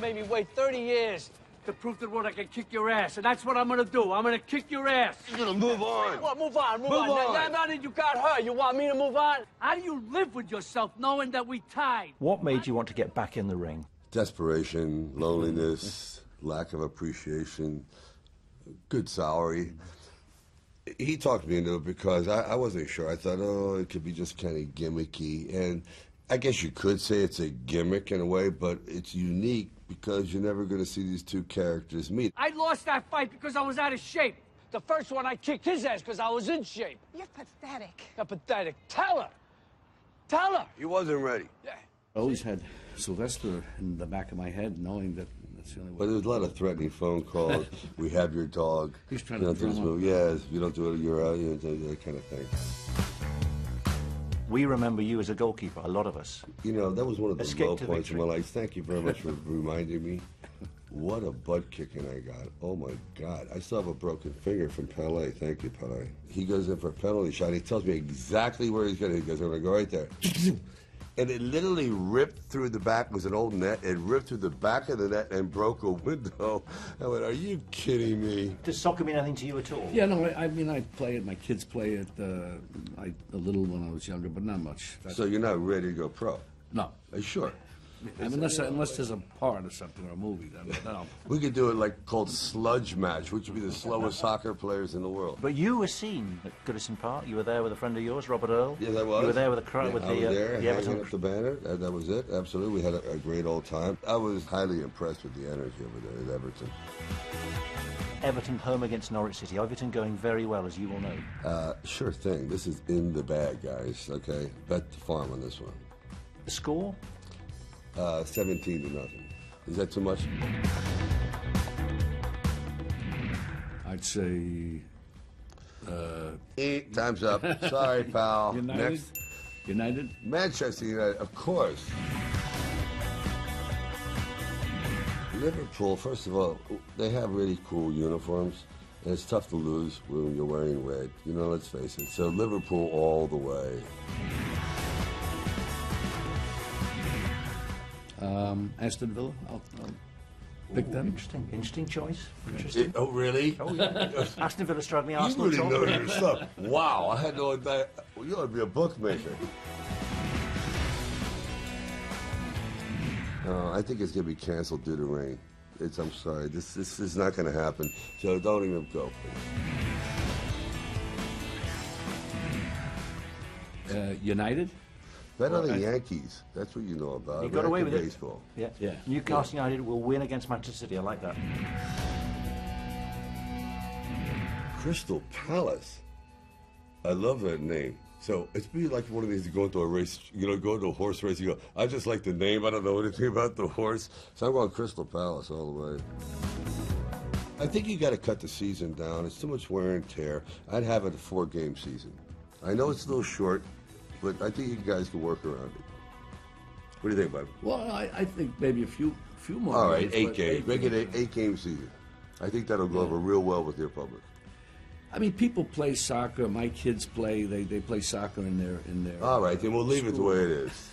made me wait 30 years to prove to the world I can kick your ass, and that's what I'm gonna do. I'm gonna kick your ass. You're gonna move on. What, move on, move on. Now that you got hurt, you want me to move on? How do you live with yourself knowing that we tied? What made you want to get back in the ring? Desperation, loneliness, lack of appreciation, good salary. He talked me into it because I wasn't sure. I thought, oh, it could be just kind of gimmicky. And I guess you could say it's a gimmick in a way, but it's unique because you're never going to see these two characters meet. I lost that fight because I was out of shape. The first one, I kicked his ass because I was in shape. You're pathetic. You're pathetic. Tell her. Tell her. He wasn't ready. Yeah. I always had Sylvester in the back of my head, knowing that that's the only way. But there was a lot of threatening phone calls. We have your dog. He's trying you to don't do this drum move. up. Yeah, if you don't do it, you're out. You know, that kind of thing. We remember you as a goalkeeper, a lot of us. You know, that was one of the Escape low to points in my victory. life. Thank you very much for reminding me. What a butt kicking I got. Oh, my God. I still have a broken finger from Pele. Thank you, Pele. He goes in for a penalty shot. He tells me exactly where he's going. He goes, I'm going to go right there. And it literally ripped through the back. It was an old net. It ripped through the back of the net and broke a window. I went, are you kidding me? Does soccer mean anything to you at all? Yeah, no, I mean, I play it. My kids play it. A little when I was younger, but not much. So you're not ready to go pro? No. Are you sure? I mean, unless there's a part or something or a movie, then no. We could do it like called sludge match, which would be the slowest soccer players in the world. But you were seen at Goodison Park. You were there with a friend of yours, Robert Earl. Yes, I was. You were there with a crowd Yeah, with I was there, the Everton. hanging up the banner. That was it. Absolutely, we had a great old time. I was highly impressed with the energy over there at Everton. Everton home against Norwich City. Everton going very well, as you will know. Sure thing. This is in the bag, guys. Okay, bet the farm on this one. The score? 17-0. Is that too much? I'd say 8 times up. Sorry, pal. United. Next. United. Manchester United, of course. Liverpool, first of all, they have really cool uniforms, and it's tough to lose when you're wearing red. You know, let's face it. So Liverpool all the way. Aston Villa. I'll pick them. Interesting choice. Interesting. Oh, really? Oh, yeah. Aston Villa struggling. You Arsenal really know top. your stuff. Wow, I had no idea. Well, you ought to be a bookmaker. I think it's going to be canceled due to rain. I'm sorry. This is not going to happen. So don't even go, United. United. Bet on the Yankees. That's what you know about. You got away with baseball. it. Yeah. Newcastle United will win against Manchester City. I like that. Crystal Palace. I love that name. So it's be like one of these, you go into a race, go into a horse race, you go, I just like the name, I don't know anything about the horse. So I'm going Crystal Palace all the way. I think you got to cut the season down. It's too much wear and tear. I'd have it a 4-game season. I know it's a little short, but I think you guys can work around it. What do you think, Bob? Well, I think maybe a few more. All right, games, 8 games. Make it an 8-game season. I think that'll go over real well with your public. I mean, people play soccer. My kids play. They play soccer in their. All right, then we'll leave it the way it is.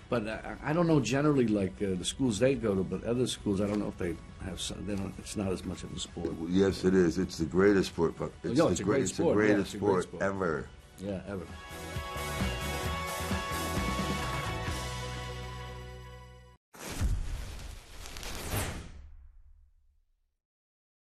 But I don't know generally like the schools they go to, but other schools I don't know if they have some. They don't. It's not as much of a sport. Yes, it is. It's the greatest sport. It's it's a great sport. It's the greatest Yeah, it's a great sport ever. Yeah, ever.